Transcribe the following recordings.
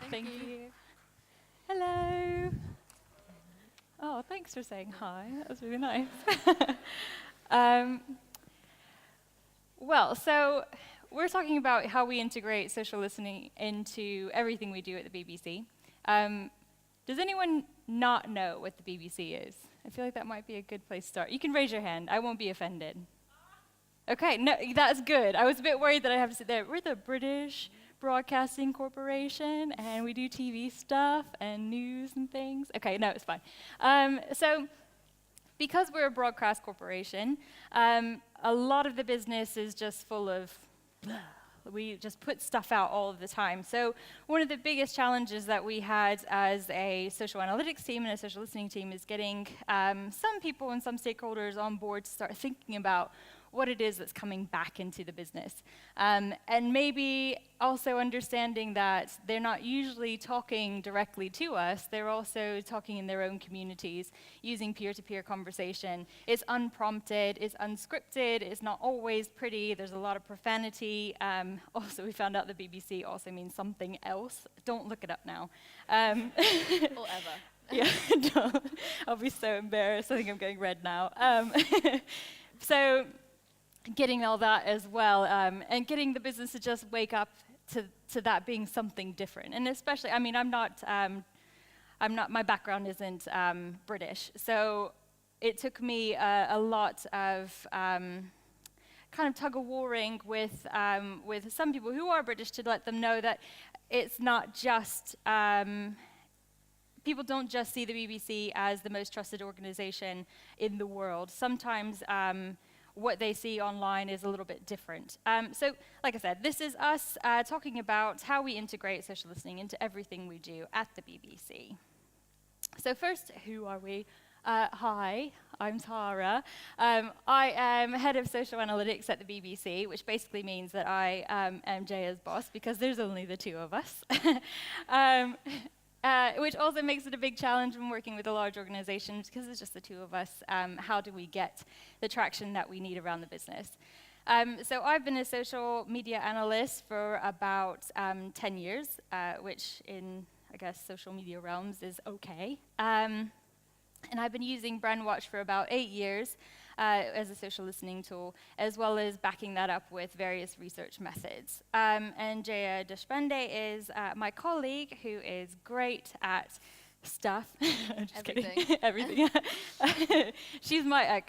Thank you. Hello. Oh, thanks for saying hi. That was really nice. um, so we're talking about how we integrate social listening into everything we do at the BBC. Does anyone not know what the BBC is? I feel like that might be a good place to start. You can raise your hand. I won't be offended. Okay, no, that's good. I was a bit worried that I'd have to sit there. We're the British Broadcasting Corporation, and we do TV stuff and news and things. Okay, no, it's fine. So, because we're a broadcast corporation, a lot of the business is just full of blah. We just put stuff out all of the time. So one of the biggest challenges that we had as a social analytics team and a social listening team is getting some people and some stakeholders on board to start thinking about what it is that's coming back into the business. And maybe also understanding that they're not usually talking directly to us, they're also talking in their own communities, using peer-to-peer conversation. It's unprompted, it's unscripted, it's not always pretty, there's a lot of profanity. Also, we found out the BBC also means something else. Don't look it up now. Or ever. Yeah, don't. I'll be so embarrassed. I think I'm getting red now. So, getting all that as well, and getting the business to just wake up to that being something different. And especially, I mean, I'm not, my background isn't British, so it took me a lot of kind of tug-of-warring with some people who are British to let them know that it's not just, people don't just see the BBC as the most trusted organization in the world. Sometimes what they see online is a little bit different. So, like I said, this is us talking about how we integrate social listening into everything we do at the BBC. So first, who are we? Hi, I'm Tara. I am head of social analytics at the BBC, which basically means that I am Jaya's boss because there's only the two of us. Which also makes it a big challenge when working with a large organization because it's just the two of us. How do we get the traction that we need around the business? So I've been a social media analyst for about 10 years, which in, I guess, social media realms is okay. And I've been using Brandwatch for about 8 years as a social listening tool, as well as backing that up with various research methods. And Jaya Deshpande is my colleague, who is great at stuff. I'm just Everything. kidding. Everything. She's my,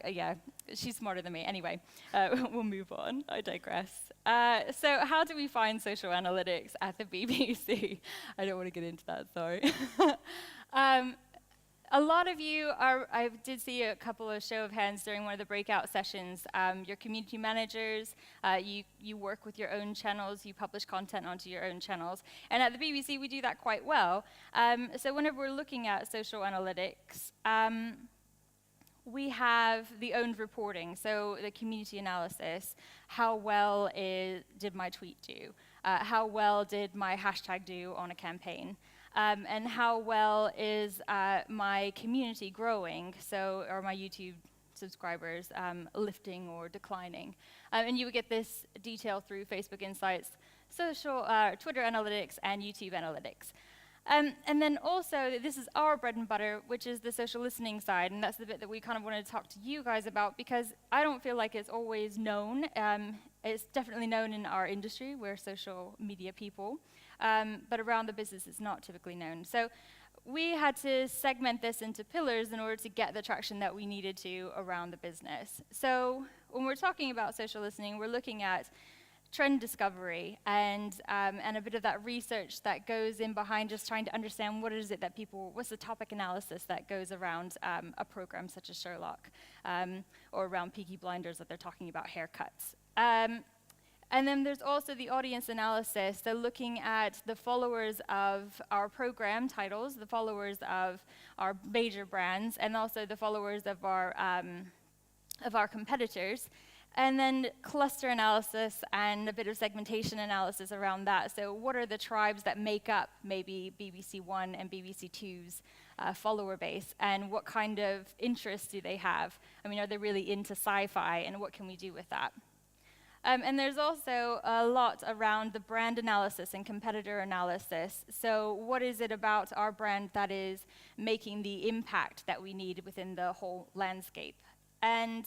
she's smarter than me. Anyway, we'll move on. I digress. So how do we find social analytics at the BBC? I don't want to get into that, sorry. A lot of you are, I did see a couple of show of hands during one of the breakout sessions. You're community managers, you work with your own channels, you publish content onto your own channels. And at the BBC, we do that quite well. So whenever we're looking at social analytics, we have the owned reporting, so the community analysis. How well did my tweet do? How well did my hashtag do on a campaign? And how well is my community growing? So are my YouTube subscribers lifting or declining? And you would get this detail through Facebook Insights, social, Twitter analytics, and YouTube analytics. And then also, this is our bread and butter, which is the social listening side, and that's the bit that we kind of wanted to talk to you guys about, because I don't feel like it's always known. It's definitely known in our industry. We're social media people. But around the business, it's not typically known. So we had to segment this into pillars in order to get the traction that we needed to around the business. So when we're talking about social listening, we're looking at trend discovery and a bit of that research that goes in behind just trying to understand what is it that what's the topic analysis that goes around a program such as Sherlock, or around Peaky Blinders that they're talking about haircuts. And then there's also the audience analysis, so looking at the followers of our program titles, the followers of our major brands, and also the followers of our competitors. And then cluster analysis and a bit of segmentation analysis around that. So what are the tribes that make up maybe BBC One and BBC Two's follower base, and what kind of interests do they have? I mean, are they really into sci-fi, and what can we do with that? And there's also a lot around the brand analysis and competitor analysis. So what is it about our brand that is making the impact that we need within the whole landscape? And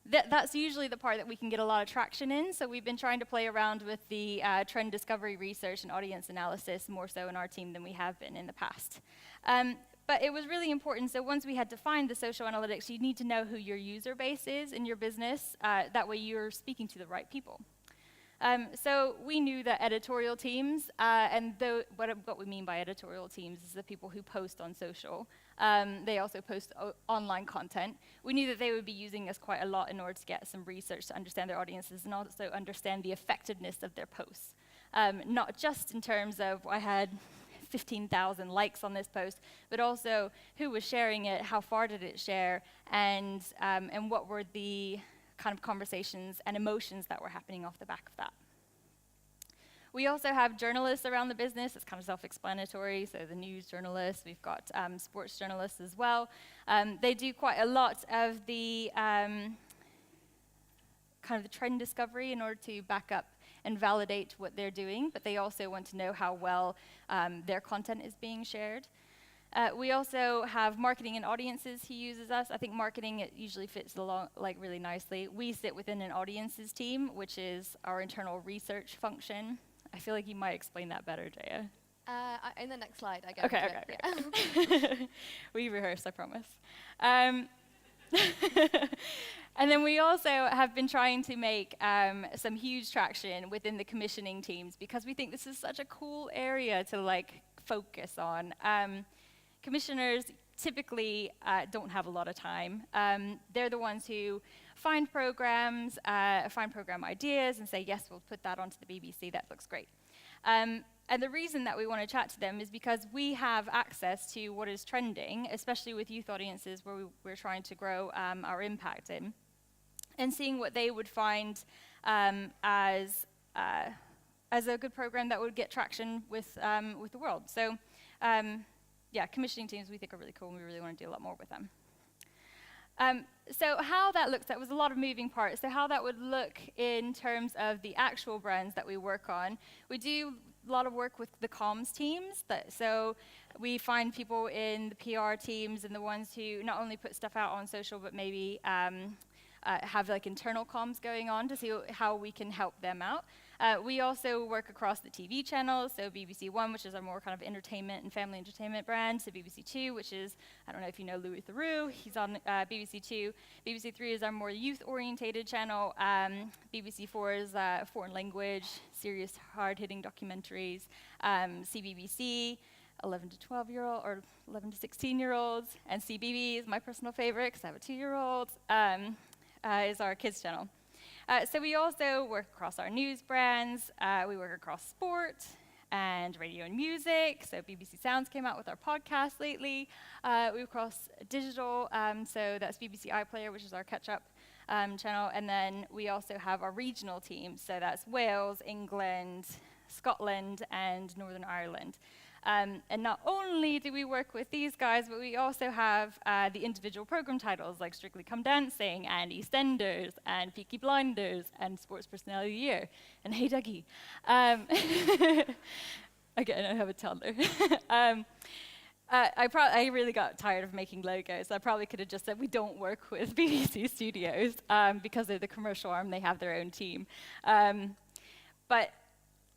that's usually the part that we can get a lot of traction in. So we've been trying to play around with the trend discovery research and audience analysis more so in our team than we have been in the past. But it was really important. So once we had defined the social analytics, you need to know who your user base is in your business. That way you're speaking to the right people. So we knew that editorial teams, and what we mean by editorial teams is the people who post on social. They also post online content. We knew that they would be using us quite a lot in order to get some research to understand their audiences and also understand the effectiveness of their posts. Not just in terms of, I had 15,000 likes on this post, but also who was sharing it, how far did it share, and what were the kind of conversations and emotions that were happening off the back of that. We also have journalists around the business. It's kind of self-explanatory, so the news journalists, we've got sports journalists as well. They do quite a lot of the kind of the trend discovery in order to back up and validate what they're doing, but they also want to know how well their content is being shared. We also have marketing and audiences who uses us. I think marketing, it usually fits along like really nicely. We sit within an audiences team, which is our internal research function. I feel like you might explain that better, Jaya. In the next slide, I go. Okay. We rehearse, I promise. And then we also have been trying to make some huge traction within the commissioning teams because we think this is such a cool area to like focus on. Commissioners typically don't have a lot of time. They're the ones who find programs, find program ideas, and say, yes, we'll put that onto the BBC, that looks great. And the reason that we want to chat to them is because we have access to what is trending, especially with youth audiences where we're trying to grow our impact in, and seeing what they would find as a good program that would get traction with the world. So yeah, commissioning teams we think are really cool, and we really want to do a lot more with them. So how that looks, that was a lot of moving parts. So how that would look in terms of the actual brands that we work on. We do a lot of work with the comms teams. So we find people in the PR teams and the ones who not only put stuff out on social, but maybe have like internal comms going on to see how we can help them out. We also work across the TV channels, so BBC One, which is our more kind of entertainment and family entertainment brand, so BBC Two, which is, I don't know if you know Louis Theroux, he's on BBC Two. BBC Three is our more youth-orientated channel. BBC Four is foreign language, serious, hard-hitting documentaries. CBBC, 11 to 12-year-old, or 11 to 16-year-olds, and CBB is my personal favorite, because I have a 2-year-old, is our kids channel. So we also work across our news brands. We work across sport and radio and music. So BBC Sounds came out with our podcast lately. We work across digital, so that's BBC iPlayer, which is our catch-up channel. And then we also have our regional teams. So that's Wales, England, Scotland, and Northern Ireland. And not only do we work with these guys, but we also have the individual program titles like Strictly Come Dancing and EastEnders and Peaky Blinders and Sports Personality of the Year and Hey Dougie. Again, I have a toddler. I really got tired of making logos. I probably could have just said we don't work with BBC Studios because they're the commercial arm, they have their own team. But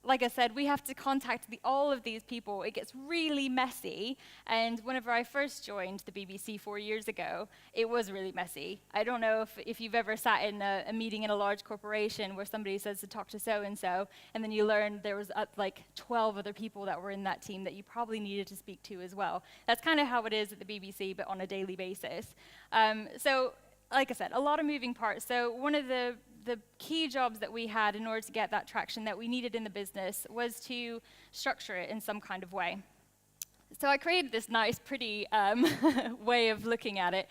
like I said, we have to contact all of these people. It gets really messy. And whenever I first joined the BBC 4 years ago, it was really messy. I don't know if you've ever sat in a meeting in a large corporation where somebody says to talk to so-and-so, and then you learn there was like 12 other people that were in that team that you probably needed to speak to as well. That's kind of how it is at the BBC, but on a daily basis. So, like I said, a lot of moving parts. So one of the key jobs that we had in order to get that traction that we needed in the business was to structure it in some kind of way. So I created this nice, pretty way of looking at it.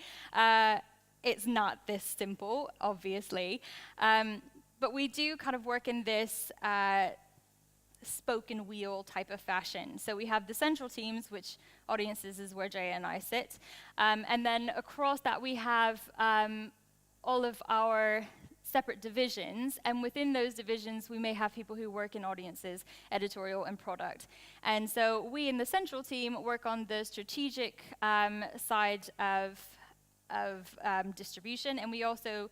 It's not this simple, obviously, but we do kind of work in this spoken wheel type of fashion. So we have the central teams, which audiences is where Jaya and I sit, and then across that we have all of our separate divisions, and within those divisions, we may have people who work in audiences, editorial, and product. And so we in the central team work on the strategic side of distribution, and we also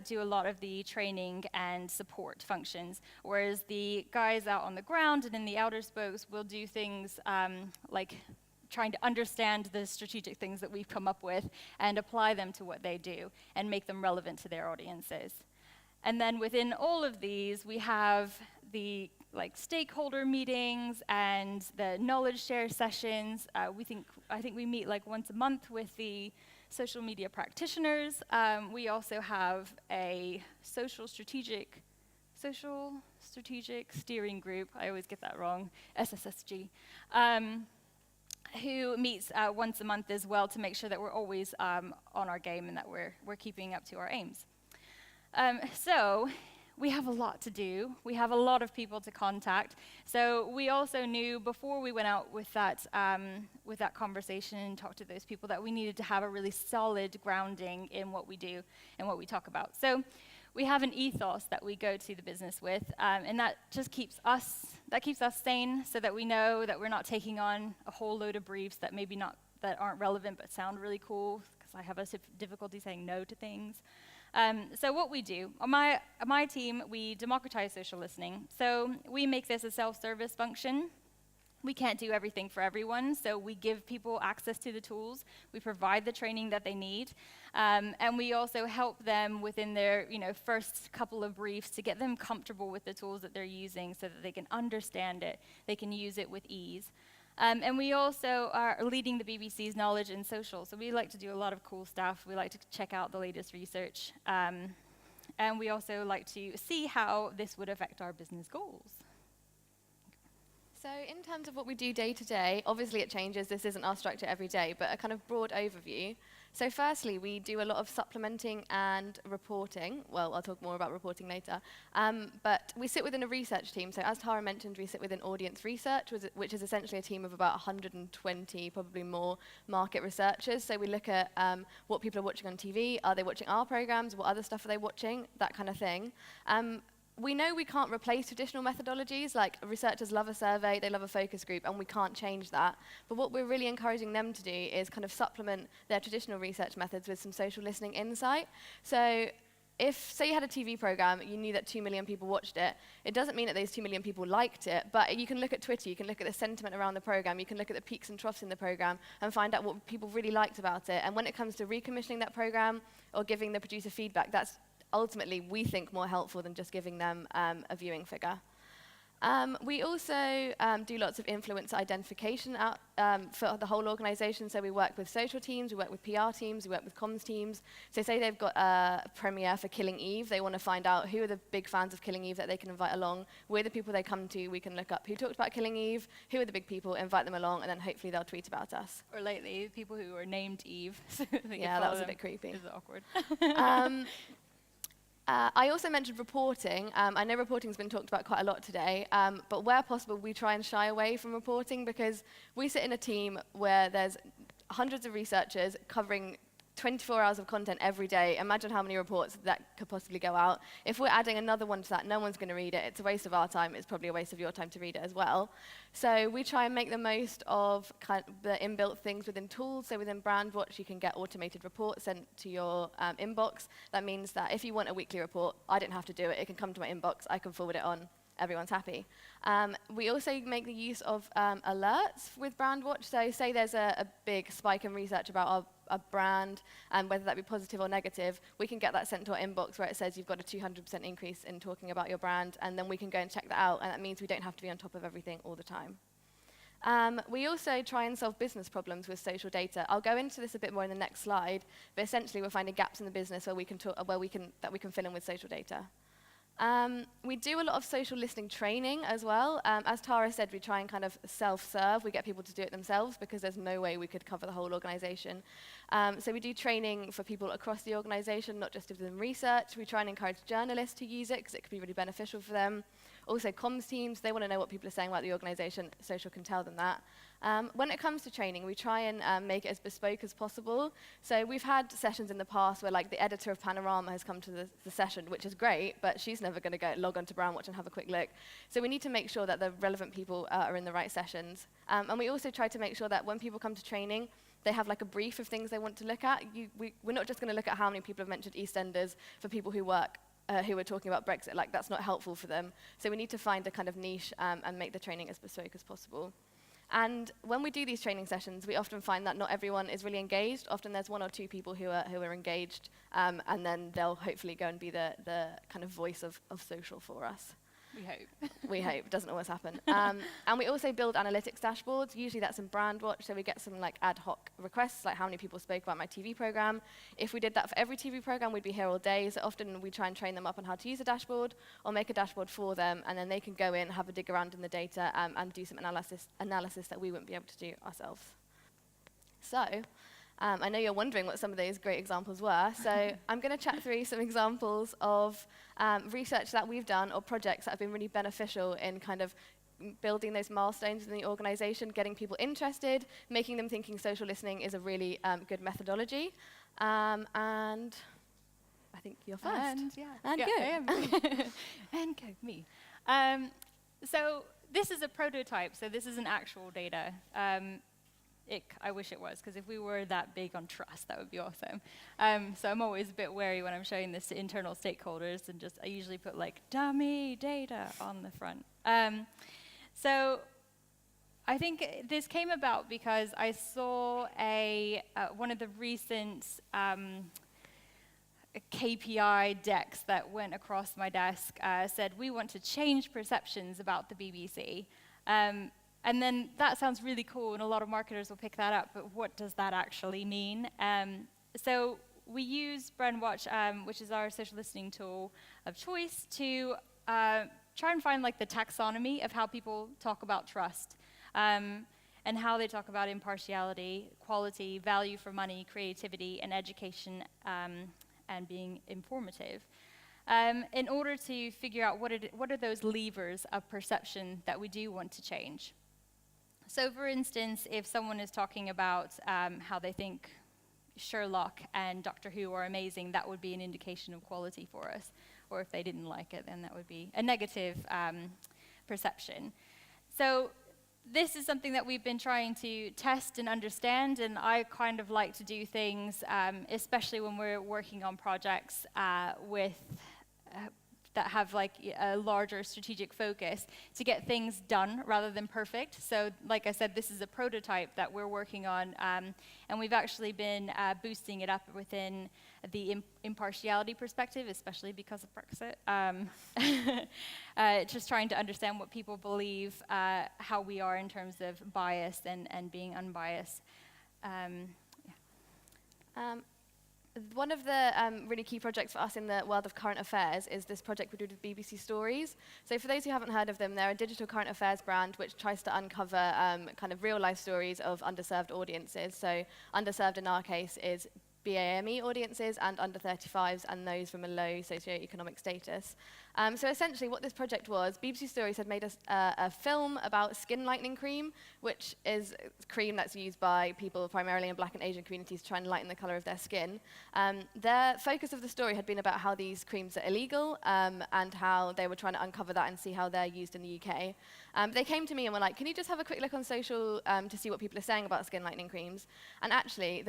do a lot of the training and support functions, whereas the guys out on the ground and in the outer spokes will do things like trying to understand the strategic things that we've come up with and apply them to what they do and make them relevant to their audiences. And then within all of these, we have the stakeholder meetings and the knowledge share sessions. I think we meet like once a month with the social media practitioners. We also have a social strategic steering group, I always get that wrong, SSSG, who meets once a month as well to make sure that we're always on our game and that we're keeping up to our aims. So we have a lot to do. We have a lot of people to contact. So we also knew before we went out with that conversation and talked to those people that we needed to have a really solid grounding in what we do and what we talk about. So we have an ethos that we go to the business with, and that just keeps us sane, so that we know that we're not taking on a whole load of briefs that that aren't relevant but sound really cool, because I have a difficulty saying no to things. So what we do, on my team, we democratize social listening. So we make this a self-service function. We can't do everything for everyone, so we give people access to the tools. We provide the training that they need, and we also help them within their first couple of briefs to get them comfortable with the tools that they're using so that they can understand it, they can use it with ease. And we also are leading the BBC's knowledge in social, so we like to do a lot of cool stuff. We like to check out the latest research, and we also like to see how this would affect our business goals. So in terms of what we do day to day, obviously it changes. This isn't our structure every day, but a kind of broad overview. So firstly, we do a lot of supplementing and reporting. Well, I'll talk more about reporting later. But we sit within a research team. So as Tara mentioned, we sit within audience research, which is essentially a team of about 120, probably more, market researchers. So we look at what people are watching on TV. Are they watching our programs? What other stuff are they watching? That kind of thing. We know we can't replace traditional methodologies, like researchers love a survey, they love a focus group, and we can't change that. But what we're really encouraging them to do is kind of supplement their traditional research methods with some social listening insight. So say you had a TV program, you knew that 2 million people watched it, it doesn't mean that those 2 million people liked it, but you can look at Twitter, you can look at the sentiment around the program, you can look at the peaks and troughs in the program and find out what people really liked about it. And when it comes to recommissioning that program or giving the producer feedback, that's ultimately, we think, more helpful than just giving them a viewing figure. We also do lots of influencer identification for the whole organization. So we work with social teams, we work with PR teams, we work with comms teams. So say they've got a premiere for Killing Eve, they want to find out who are the big fans of Killing Eve that they can invite along. We're the people they come to, we can look up who talked about Killing Eve, who are the big people, invite them along, and then hopefully they'll tweet about us. Or lately, people who are named Eve. So yeah, that was a bit creepy. It's awkward. I also mentioned reporting. I know reporting's been talked about quite a lot today, but where possible, we try and shy away from reporting because we sit in a team where there's hundreds of researchers covering 24 hours of content every day. Imagine how many reports that could possibly go out. If we're adding another one to that, no one's going to read it. It's a waste of our time. It's probably a waste of your time to read it as well. So we try and make the most of kind of the inbuilt things within tools. So within Brandwatch, you can get automated reports sent to your inbox. That means that if you want a weekly report, I don't have to do it. It can come to my inbox. I can forward it on. Everyone's happy. We also make the use of alerts with Brandwatch. So say there's a big spike in research about a brand, and whether that be positive or negative, we can get that sent to our inbox where it says you've got a 200% increase in talking about your brand, and then we can go and check that out, and that means we don't have to be on top of everything all the time. We also try and solve business problems with social data. I'll go into this a bit more in the next slide, but essentially we're finding gaps in the business where we can fill in with social data. We do a lot of social listening training as well. As Tara said, we try and kind of self-serve. We get people to do it themselves because there's no way we could cover the whole organization. So we do training for people across the organization, not just within research. We try and encourage journalists to use it because it could be really beneficial for them. Also, comms teams, they want to know what people are saying about the organization. Social can tell them that. When it comes to training, we try and make it as bespoke as possible. So we've had sessions in the past where like the editor of Panorama has come to the session, which is great, but she's never going to go log on to Brownwatch and have a quick look. So we need to make sure that the relevant people are in the right sessions. And we also try to make sure that when people come to training, they have like a brief of things they want to look at. We're not just going to look at how many people have mentioned EastEnders for people who work who are talking about Brexit. Like, that's not helpful for them. So we need to find a kind of niche and make the training as bespoke as possible. And when we do these training sessions, we often find that not everyone is really engaged. Often there's one or two people who are engaged, and then they'll hopefully go and be the kind of voice of social for us. We hope. We hope. Doesn't always happen. And we also build analytics dashboards. Usually that's in Brandwatch, so we get some like ad hoc requests, like how many people spoke about my TV program. If we did that for every TV program, we'd be here all day. So often we try and train them up on how to use a dashboard, or make a dashboard for them, and then they can go in, have a dig around in the data, and do some analysis that we wouldn't be able to do ourselves. So, I know you're wondering what some of those great examples were, so I'm going to chat through some examples of research that we've done or projects that have been really beneficial in kind of building those milestones in the organization, getting people interested, making them thinking social listening is a really good methodology. And I think you're first. And go. I am. And go, me. So this is a prototype, so this isn't actual data. I wish it was, because if we were that big on trust, that would be awesome. So I'm always a bit wary when I'm showing this to internal stakeholders, and I usually put like dummy data on the front. So I think this came about because I saw one of the recent KPI decks that went across my desk said, we want to change perceptions about the BBC. And then that sounds really cool, and a lot of marketers will pick that up, but what does that actually mean? So we use Brandwatch, which is our social listening tool of choice, to try and find like the taxonomy of how people talk about trust, and how they talk about impartiality, quality, value for money, creativity, and education, and being informative. In order to figure out what are those levers of perception that we do want to change. So for instance, if someone is talking about how they think Sherlock and Doctor Who are amazing, that would be an indication of quality for us. Or if they didn't like it, then that would be a negative perception. So this is something that we've been trying to test and understand, and I kind of like to do things, especially when we're working on projects that have like a larger strategic focus, to get things done rather than perfect. So like I said, this is a prototype that we're working on, and we've actually been boosting it up within the impartiality perspective, especially because of Brexit. Just trying to understand what people believe, how we are in terms of bias and being unbiased. One of the really key projects for us in the world of current affairs is this project we did with BBC Stories. So for those who haven't heard of them, they're a digital current affairs brand which tries to uncover kind of real-life stories of underserved audiences. So underserved in our case is BAME audiences and under 35s and those from a low socioeconomic status. So essentially what this project was, BBC Stories had made a film about skin lightening cream, which is cream that's used by people primarily in Black and Asian communities to try and lighten the colour of their skin. Their focus of the story had been about how these creams are illegal, and how they were trying to uncover that and see how they're used in the UK. They came to me and were like, can you just have a quick look on social to see what people are saying about skin lightening creams? And actually,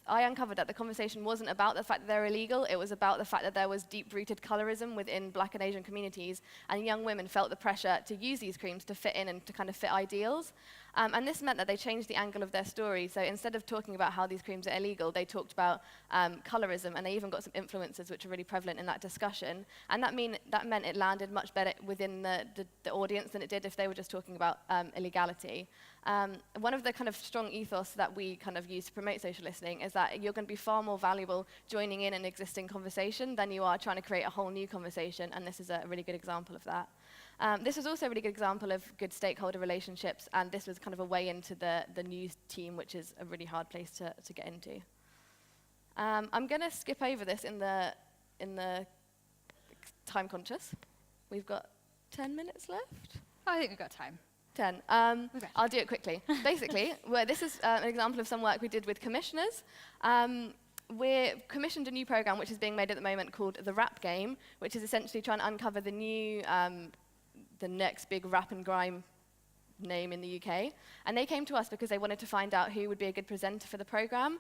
I uncovered that the conversation wasn't about the fact that they're illegal, it was about the fact that there was deep-rooted colorism within Black and Asian communities, and young women felt the pressure to use these creams to fit in and to kind of fit ideals. And this meant that they changed the angle of their story. So instead of talking about how these creams are illegal, they talked about colorism, and they even got some influencers which are really prevalent in that discussion. And that meant it landed much better within the audience than it did if they were just talking about illegality. One of the kind of strong ethos that we kind of use to promote social listening is that you're going to be far more valuable joining in an existing conversation than you are trying to create a whole new conversation, and this is a really good example of that. This was also a really good example of good stakeholder relationships, and this was kind of a way into the news team, which is a really hard place to get into. I'm going to skip over this in the time conscious. We've got 10 minutes left? I think we've got time. 10. Okay. I'll do it quickly. Basically, this is an example of some work we did with commissioners. We commissioned a new program which is being made at the moment called The Rap Game, which is essentially trying to uncover the new, the next big rap and grime name in the UK. And they came to us because they wanted to find out who would be a good presenter for the program.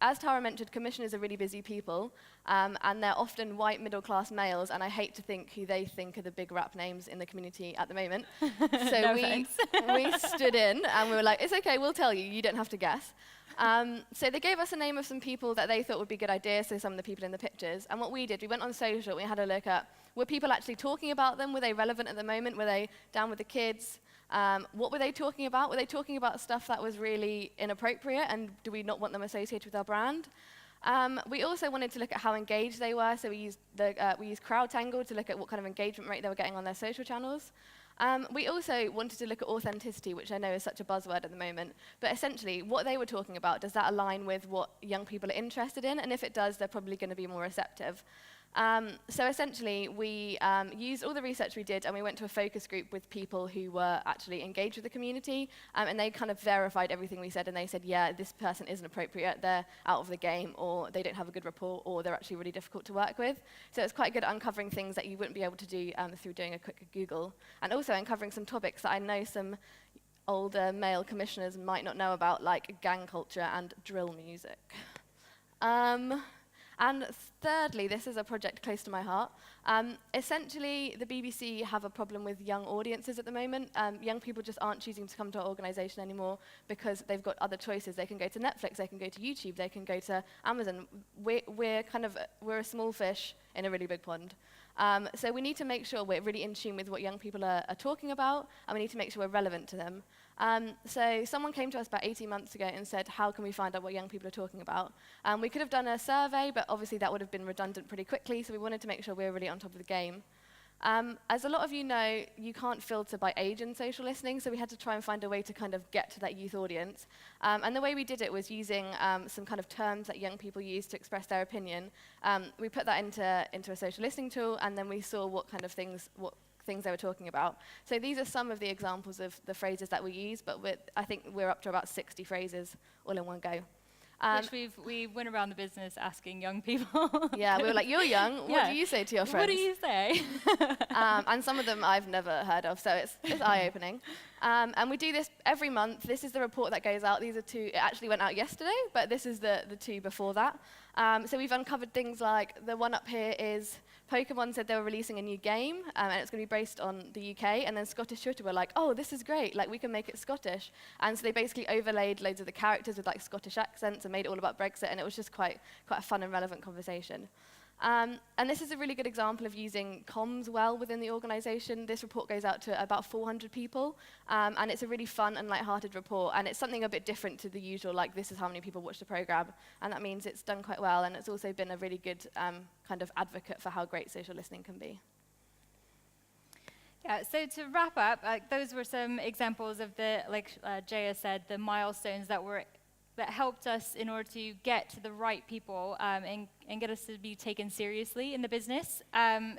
As Tara mentioned, commissioners are really busy people, and they're often white middle-class males, and I hate to think who they think are the big rap names in the community at the moment. So No we stood in, and we were like, it's okay, we'll tell you, you don't have to guess. So they gave us a name of some people that they thought would be good ideas, so some of the people in the pictures. And what we did, we went on social, we had a look at, were people actually talking about them? Were they relevant at the moment? Were they down with the kids? What were they talking about? Were they talking about stuff that was really inappropriate, and do we not want them associated with our brand? We also wanted to look at how engaged they were, so we used CrowdTangle to look at what kind of engagement rate they were getting on their social channels. We also wanted to look at authenticity, which I know is such a buzzword at the moment, but essentially what they were talking about, does that align with what young people are interested in? And if it does, they're probably going to be more receptive. So essentially, we used all the research we did, and we went to a focus group with people who were actually engaged with the community, and they kind of verified everything we said, and they said, yeah, this person isn't appropriate, they're out of the game, or they don't have a good rapport, or they're actually really difficult to work with. So it's quite good at uncovering things that you wouldn't be able to do through doing a quick Google, and also uncovering some topics that I know some older male commissioners might not know about, like gang culture and drill music. And thirdly, this is a project close to my heart. Essentially, the BBC have a problem with young audiences at the moment. Young people just aren't choosing to come to our organisation anymore because they've got other choices. They can go to Netflix, they can go to YouTube, they can go to Amazon. We're a small fish in a really big pond. So we need to make sure we're really in tune with what young people are talking about, and we need to make sure we're relevant to them. So someone came to us about 18 months ago and said, how can we find out what young people are talking about? We could have done a survey, but obviously that would have been redundant pretty quickly, so we wanted to make sure we were really on top of the game. As a lot of you know, you can't filter by age in social listening, so we had to try and find a way to kind of get to that youth audience. And the way we did it was using some kind of terms that young people use to express their opinion. We put that into a social listening tool, and then we saw what kind of things they were talking about. So these are some of the examples of the phrases that we use, but I think we're up to about 60 phrases all in one go. Which we went around the business asking young people. Yeah, we were like, you're young, what do you say to your friends? What do you say? And some of them I've never heard of, so it's eye-opening. And we do this every month. This is the report that goes out. These are two, it actually went out yesterday, but this is the two before that. So we've uncovered things like, the one up here is, Pokemon said they were releasing a new game, and it's going to be based on the UK, and then Scottish Twitter were like, oh, this is great, like we can make it Scottish. And so they basically overlaid loads of the characters with like Scottish accents and made it all about Brexit, and it was just quite a fun and relevant conversation. And this is a really good example of using comms well within the organisation. This report goes out to about 400 people, and it's a really fun and light-hearted report, and it's something a bit different to the usual, like this is how many people watch the programme, and that means it's done quite well, and it's also been a really good kind of advocate for how great social listening can be. Yeah, so to wrap up, those were some examples of the, like Jaya said, the milestones that helped us in order to get to the right people and get us to be taken seriously in the business.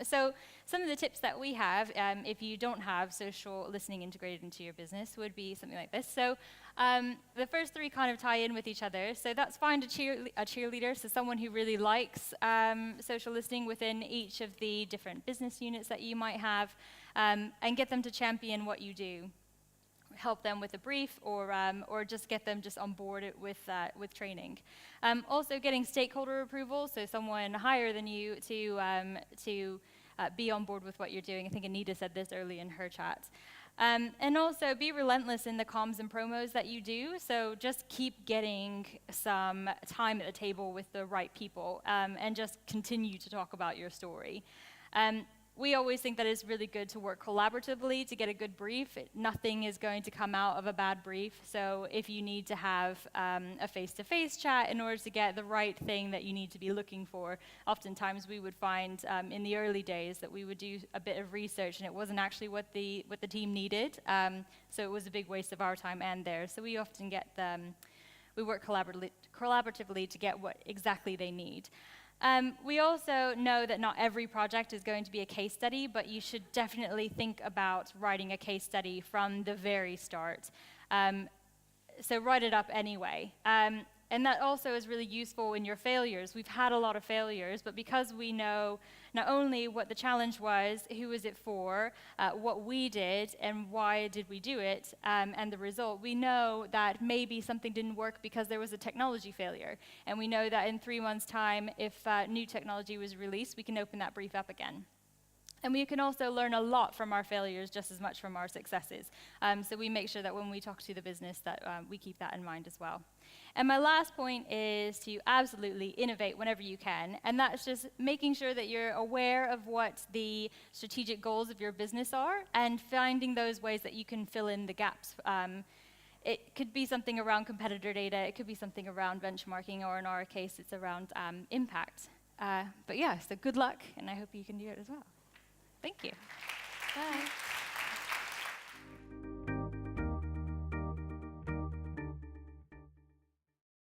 So some of the tips that we have, if you don't have social listening integrated into your business, would be something like this. So the first three kind of tie in with each other. So that's find a cheerleader, so someone who really likes social listening within each of the different business units that you might have, and get them to champion what you do. Help them with a brief, or just get them just on board with training. Also, getting stakeholder approval, so someone higher than you to be on board with what you're doing. I think Anita said this early in her chat. And also, be relentless in the comms and promos that you do. So just keep getting some time at the table with the right people, and just continue to talk about your story. We always think that it's really good to work collaboratively to get a good brief. Nothing is going to come out of a bad brief. So if you need to have a face-to-face chat in order to get the right thing that you need to be looking for, oftentimes we would find in the early days that we would do a bit of research and it wasn't actually what the team needed. So it was a big waste of our time and theirs. So we often get we work collaboratively to get what exactly they need. We also know that not every project is going to be a case study, but you should definitely think about writing a case study from the very start. So write it up anyway. And that also is really useful in your failures. We've had a lot of failures, but because we know not only what the challenge was, who was it for, what we did, and why did we do it, and the result, we know that maybe something didn't work because there was a technology failure. And we know that in 3 months' time, if new technology was released, we can open that brief up again. And we can also learn a lot from our failures just as much from our successes. So we make sure that when we talk to the business that we keep that in mind as well. And my last point is to absolutely innovate whenever you can. And that's just making sure that you're aware of what the strategic goals of your business are and finding those ways that you can fill in the gaps. It could be something around competitor data, it could be something around benchmarking, or in our case, it's around impact. But yeah, so good luck, and I hope you can do it as well. Thank you. Bye.